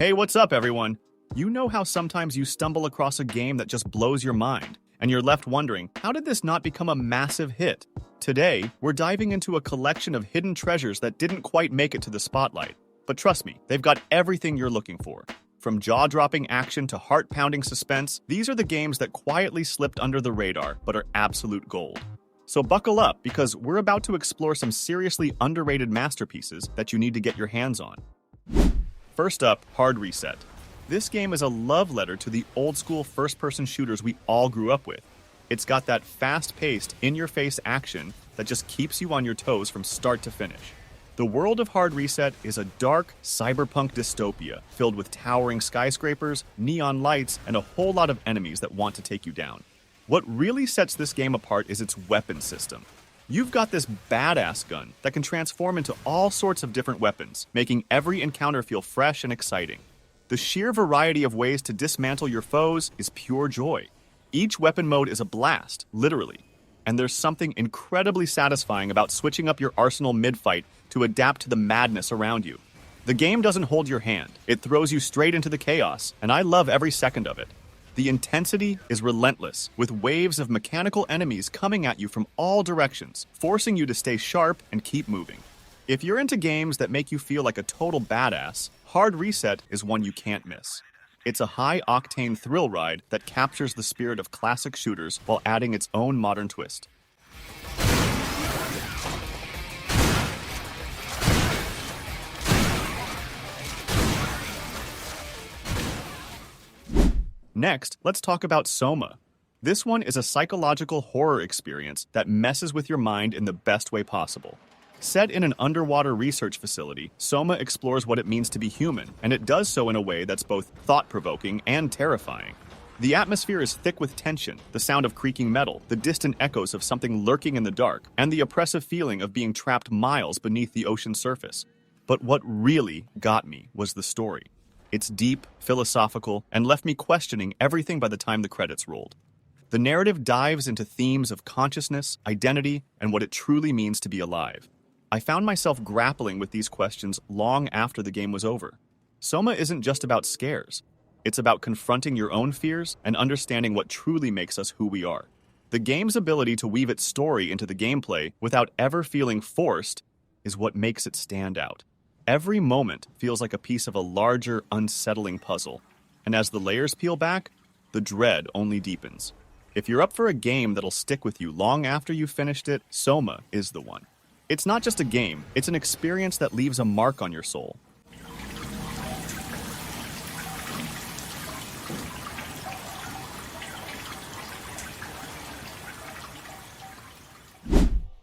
Hey, what's up, everyone? You know how sometimes you stumble across a game that just blows your mind, and you're left wondering, how did this not become a massive hit? Today, we're diving into a collection of hidden treasures that didn't quite make it to the spotlight. But trust me, they've got everything you're looking for. From jaw-dropping action to heart-pounding suspense, these are the games that quietly slipped under the radar, but are absolute gold. So buckle up, because we're about to explore some seriously underrated masterpieces that you need to get your hands on. First up, Hard Reset. This game is a love letter to the old-school first-person shooters we all grew up with. It's got that fast-paced, in-your-face action that just keeps you on your toes from start to finish. The world of Hard Reset is a dark, cyberpunk dystopia filled with towering skyscrapers, neon lights, and a whole lot of enemies that want to take you down. What really sets this game apart is its weapon system. You've got this badass gun that can transform into all sorts of different weapons, making every encounter feel fresh and exciting. The sheer variety of ways to dismantle your foes is pure joy. Each weapon mode is a blast, literally. And there's something incredibly satisfying about switching up your arsenal mid-fight to adapt to the madness around you. The game doesn't hold your hand. It throws you straight into the chaos, and I love every second of it. The intensity is relentless, with waves of mechanical enemies coming at you from all directions, forcing you to stay sharp and keep moving. If you're into games that make you feel like a total badass, Hard Reset is one you can't miss. It's a high-octane thrill ride that captures the spirit of classic shooters while adding its own modern twist. Next, let's talk about Soma. This one is a psychological horror experience that messes with your mind in the best way possible. Set in an underwater research facility, Soma explores what it means to be human, and it does so in a way that's both thought-provoking and terrifying. The atmosphere is thick with tension, the sound of creaking metal, the distant echoes of something lurking in the dark, and the oppressive feeling of being trapped miles beneath the ocean's surface. But what really got me was the story. It's deep, philosophical, and left me questioning everything by the time the credits rolled. The narrative dives into themes of consciousness, identity, and what it truly means to be alive. I found myself grappling with these questions long after the game was over. Soma isn't just about scares. It's about confronting your own fears and understanding what truly makes us who we are. The game's ability to weave its story into the gameplay without ever feeling forced is what makes it stand out. Every moment feels like a piece of a larger, unsettling puzzle. And as the layers peel back, the dread only deepens. If you're up for a game that'll stick with you long after you've finished it, Soma is the one. It's not just a game, it's an experience that leaves a mark on your soul.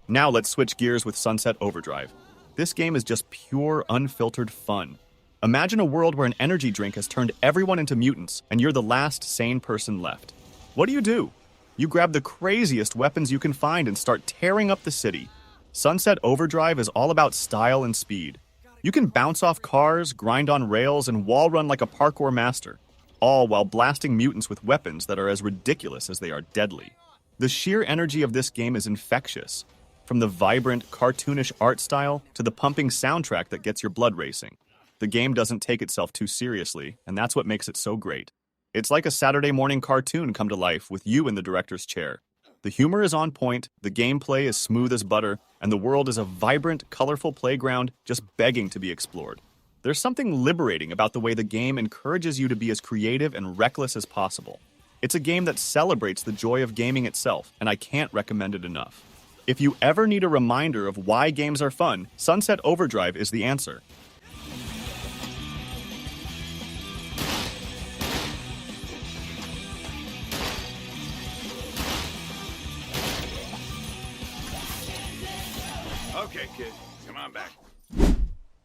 Now let's switch gears with Sunset Overdrive. This game is just pure, unfiltered fun. Imagine a world where an energy drink has turned everyone into mutants, and you're the last sane person left. What do? You grab the craziest weapons you can find and start tearing up the city. Sunset Overdrive is all about style and speed. You can bounce off cars, grind on rails, and wall run like a parkour master, all while blasting mutants with weapons that are as ridiculous as they are deadly. The sheer energy of this game is infectious. From the vibrant, cartoonish art style to the pumping soundtrack that gets your blood racing. The game doesn't take itself too seriously, and that's what makes it so great. It's like a Saturday morning cartoon come to life with you in the director's chair. The humor is on point, the gameplay is smooth as butter, and the world is a vibrant, colorful playground just begging to be explored. There's something liberating about the way the game encourages you to be as creative and reckless as possible. It's a game that celebrates the joy of gaming itself, and I can't recommend it enough. If you ever need a reminder of why games are fun, Sunset Overdrive is the answer. Okay, kid, come on back.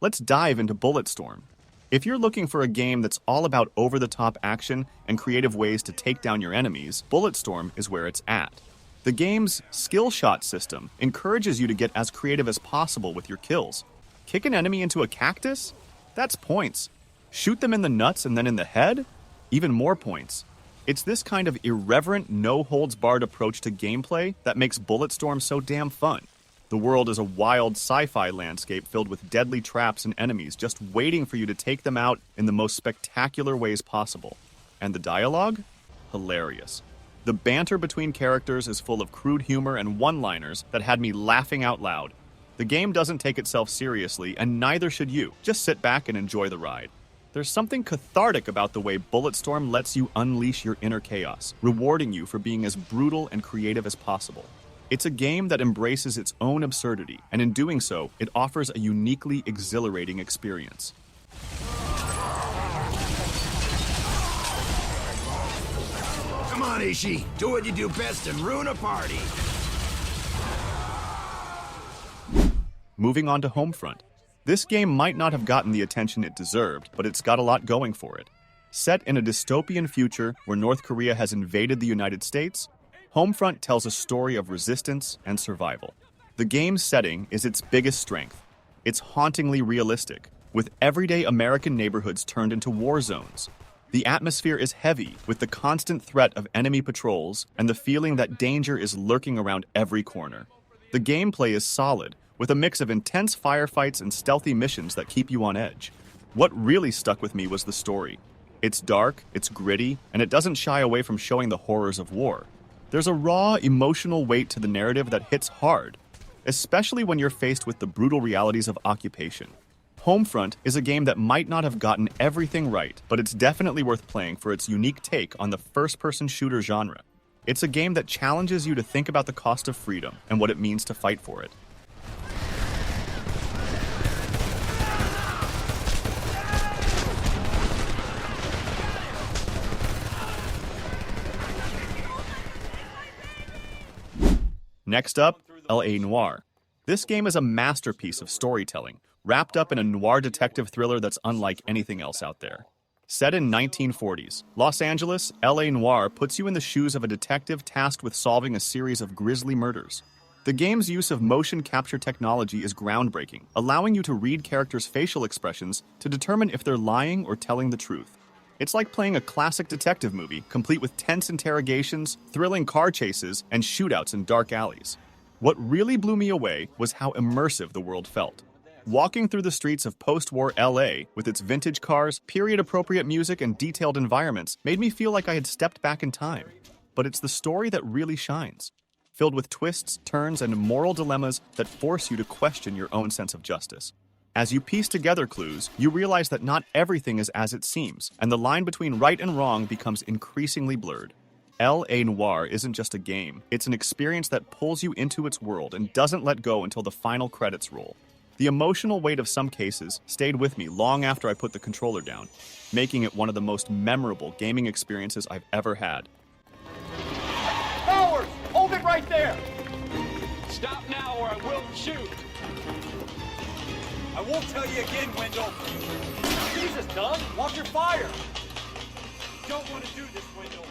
Let's dive into Bulletstorm. If you're looking for a game that's all about over-the-top action and creative ways to take down your enemies, Bulletstorm is where it's at. The game's skill shot system encourages you to get as creative as possible with your kills. Kick an enemy into a cactus? That's points. Shoot them in the nuts and then in the head? Even more points. It's this kind of irreverent, no-holds-barred approach to gameplay that makes Bulletstorm so damn fun. The world is a wild sci-fi landscape filled with deadly traps and enemies just waiting for you to take them out in the most spectacular ways possible. And the dialogue? Hilarious. The banter between characters is full of crude humor and one-liners that had me laughing out loud. The game doesn't take itself seriously, and neither should you. Just sit back and enjoy the ride. There's something cathartic about the way Bulletstorm lets you unleash your inner chaos, rewarding you for being as brutal and creative as possible. It's a game that embraces its own absurdity, and in doing so, it offers a uniquely exhilarating experience. Come on, Ishi. Do what you do best and ruin a party. Moving on to Homefront. This game might not have gotten the attention it deserved, but it's got a lot going for it. Set in a dystopian future where North Korea has invaded the United States, Homefront tells a story of resistance and survival. The game's setting is its biggest strength. It's hauntingly realistic, with everyday American neighborhoods turned into war zones. The atmosphere is heavy, with the constant threat of enemy patrols and the feeling that danger is lurking around every corner. The gameplay is solid, with a mix of intense firefights and stealthy missions that keep you on edge. What really stuck with me was the story. It's dark, it's gritty, and it doesn't shy away from showing the horrors of war. There's a raw, emotional weight to the narrative that hits hard, especially when you're faced with the brutal realities of occupation. Homefront is a game that might not have gotten everything right, but it's definitely worth playing for its unique take on the first-person shooter genre. It's a game that challenges you to think about the cost of freedom and what it means to fight for it. Next up, L.A. Noire. This game is a masterpiece of storytelling, wrapped up in a noir detective thriller that's unlike anything else out there. Set in 1940s, Los Angeles, L.A. Noire puts you in the shoes of a detective tasked with solving a series of grisly murders. The game's use of motion capture technology is groundbreaking, allowing you to read characters' facial expressions to determine if they're lying or telling the truth. It's like playing a classic detective movie, complete with tense interrogations, thrilling car chases, and shootouts in dark alleys. What really blew me away was how immersive the world felt. Walking through the streets of post-war LA with its vintage cars, period-appropriate music, and detailed environments made me feel like I had stepped back in time. But it's the story that really shines, filled with twists, turns, and moral dilemmas that force you to question your own sense of justice. As you piece together clues, you realize that not everything is as it seems, and the line between right and wrong becomes increasingly blurred. L.A. Noire isn't just a game, it's an experience that pulls you into its world and doesn't let go until the final credits roll. The emotional weight of some cases stayed with me long after I put the controller down, making it one of the most memorable gaming experiences I've ever had. Powers! Hold it right there! Stop now or I will shoot! I won't tell you again, Wendell! Jesus, Doug! Watch your fire! You don't want to do this, Wendell!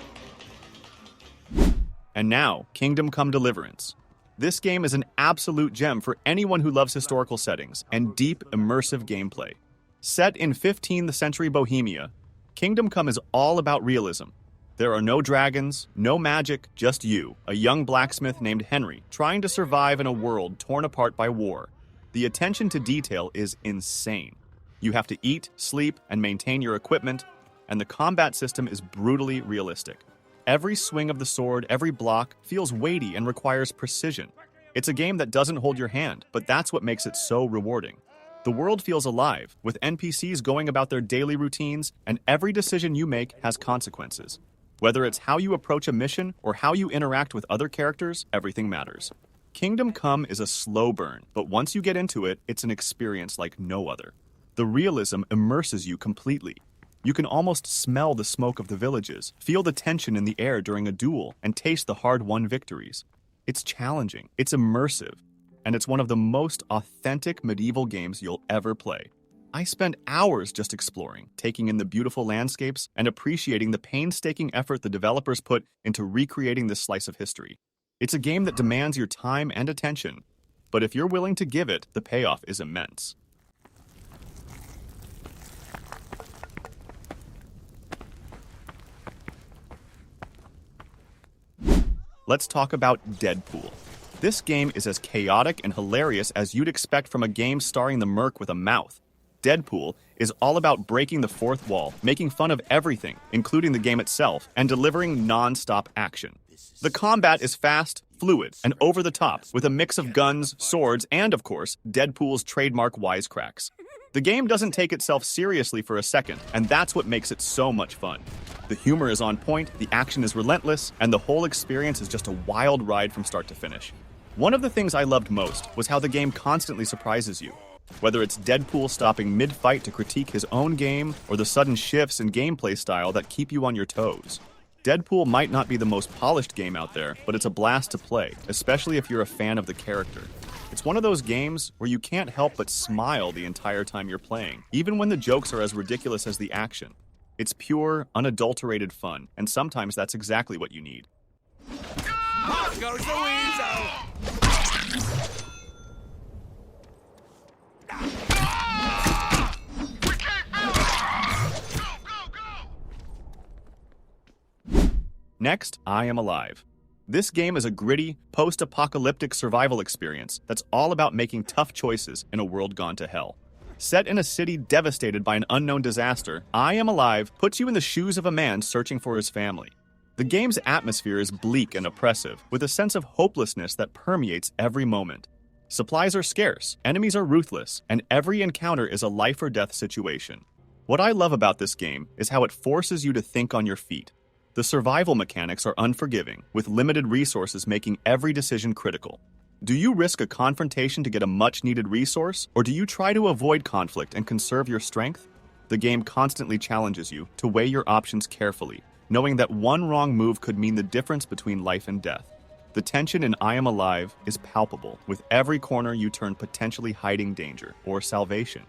And now, Kingdom Come Deliverance. This game is an absolute gem for anyone who loves historical settings and deep, immersive gameplay. Set in 15th century Bohemia, Kingdom Come is all about realism. There are no dragons, no magic, just you, a young blacksmith named Henry, trying to survive in a world torn apart by war. The attention to detail is insane. You have to eat, sleep, and maintain your equipment, and the combat system is brutally realistic. Every swing of the sword, every block, feels weighty and requires precision. It's a game that doesn't hold your hand, but that's what makes it so rewarding. The world feels alive, with NPCs going about their daily routines, and every decision you make has consequences. Whether it's how you approach a mission or how you interact with other characters, everything matters. Kingdom Come is a slow burn, but once you get into it, it's an experience like no other. The realism immerses you completely. You can almost smell the smoke of the villages, feel the tension in the air during a duel, and taste the hard-won victories. It's challenging, it's immersive, and it's one of the most authentic medieval games you'll ever play. I spent hours just exploring, taking in the beautiful landscapes, and appreciating the painstaking effort the developers put into recreating this slice of history. It's a game that demands your time and attention, but if you're willing to give it, the payoff is immense. Let's talk about Deadpool. This game is as chaotic and hilarious as you'd expect from a game starring the Merc with a mouth. Deadpool is all about breaking the fourth wall, making fun of everything, including the game itself, and delivering non-stop action. The combat is fast, fluid, and over the top, with a mix of guns, swords, and, of course, Deadpool's trademark wisecracks. The game doesn't take itself seriously for a second, and that's what makes it so much fun. The humor is on point, the action is relentless, and the whole experience is just a wild ride from start to finish. One of the things I loved most was how the game constantly surprises you. Whether it's Deadpool stopping mid-fight to critique his own game, or the sudden shifts in gameplay style that keep you on your toes. Deadpool might not be the most polished game out there, but it's a blast to play, especially if you're a fan of the character. It's one of those games where you can't help but smile the entire time you're playing, even when the jokes are as ridiculous as the action. It's pure, unadulterated fun, and sometimes that's exactly what you need. Pop goes the weasel! Next, I Am Alive. This game is a gritty, post-apocalyptic survival experience that's all about making tough choices in a world gone to hell. Set in a city devastated by an unknown disaster, I Am Alive puts you in the shoes of a man searching for his family. The game's atmosphere is bleak and oppressive, with a sense of hopelessness that permeates every moment. Supplies are scarce, enemies are ruthless, and every encounter is a life-or-death situation. What I love about this game is how it forces you to think on your feet. The survival mechanics are unforgiving, with limited resources making every decision critical. Do you risk a confrontation to get a much-needed resource, or do you try to avoid conflict and conserve your strength? The game constantly challenges you to weigh your options carefully, knowing that one wrong move could mean the difference between life and death. The tension in I Am Alive is palpable, with every corner you turn potentially hiding danger or salvation.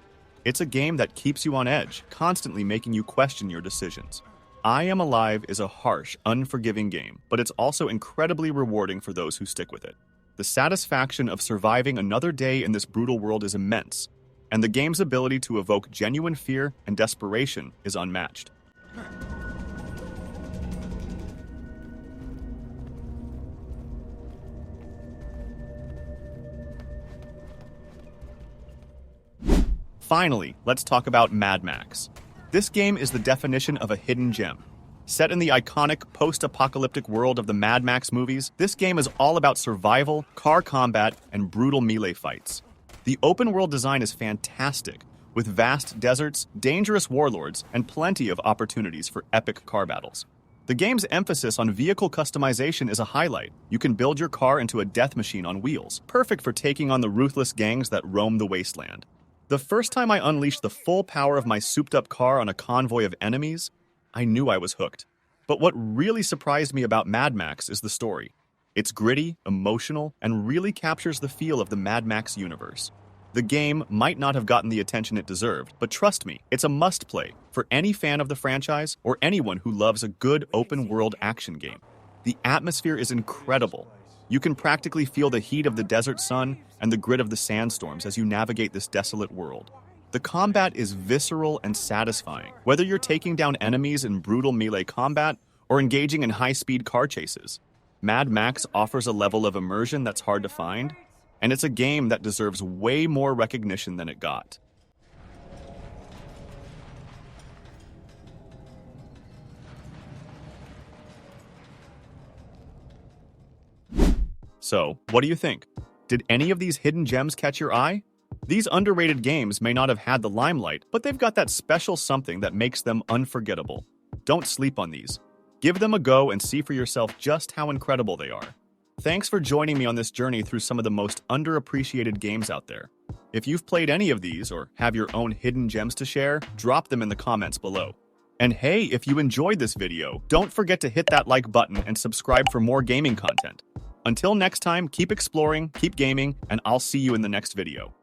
It's a game that keeps you on edge, constantly making you question your decisions. I Am Alive is a harsh, unforgiving game, but it's also incredibly rewarding for those who stick with it. The satisfaction of surviving another day in this brutal world is immense, and the game's ability to evoke genuine fear and desperation is unmatched. Finally, let's talk about Mad Max. This game is the definition of a hidden gem. Set in the iconic post-apocalyptic world of the Mad Max movies, this game is all about survival, car combat, and brutal melee fights. The open-world design is fantastic, with vast deserts, dangerous warlords, and plenty of opportunities for epic car battles. The game's emphasis on vehicle customization is a highlight. You can build your car into a death machine on wheels, perfect for taking on the ruthless gangs that roam the wasteland. The first time I unleashed the full power of my souped-up car on a convoy of enemies, I knew I was hooked. But what really surprised me about Mad Max is the story. It's gritty, emotional, and really captures the feel of the Mad Max universe. The game might not have gotten the attention it deserved, but trust me, it's a must-play for any fan of the franchise or anyone who loves a good open-world action game. The atmosphere is incredible. You can practically feel the heat of the desert sun and the grit of the sandstorms as you navigate this desolate world. The combat is visceral and satisfying, whether you're taking down enemies in brutal melee combat or engaging in high-speed car chases. Mad Max offers a level of immersion that's hard to find, and it's a game that deserves way more recognition than it got. So, what do you think? Did any of these hidden gems catch your eye? These underrated games may not have had the limelight, but they've got that special something that makes them unforgettable. Don't sleep on these. Give them a go and see for yourself just how incredible they are. Thanks for joining me on this journey through some of the most underappreciated games out there. If you've played any of these or have your own hidden gems to share, drop them in the comments below. And hey, if you enjoyed this video, don't forget to hit that like button and subscribe for more gaming content. Until next time, keep exploring, keep gaming, and I'll see you in the next video.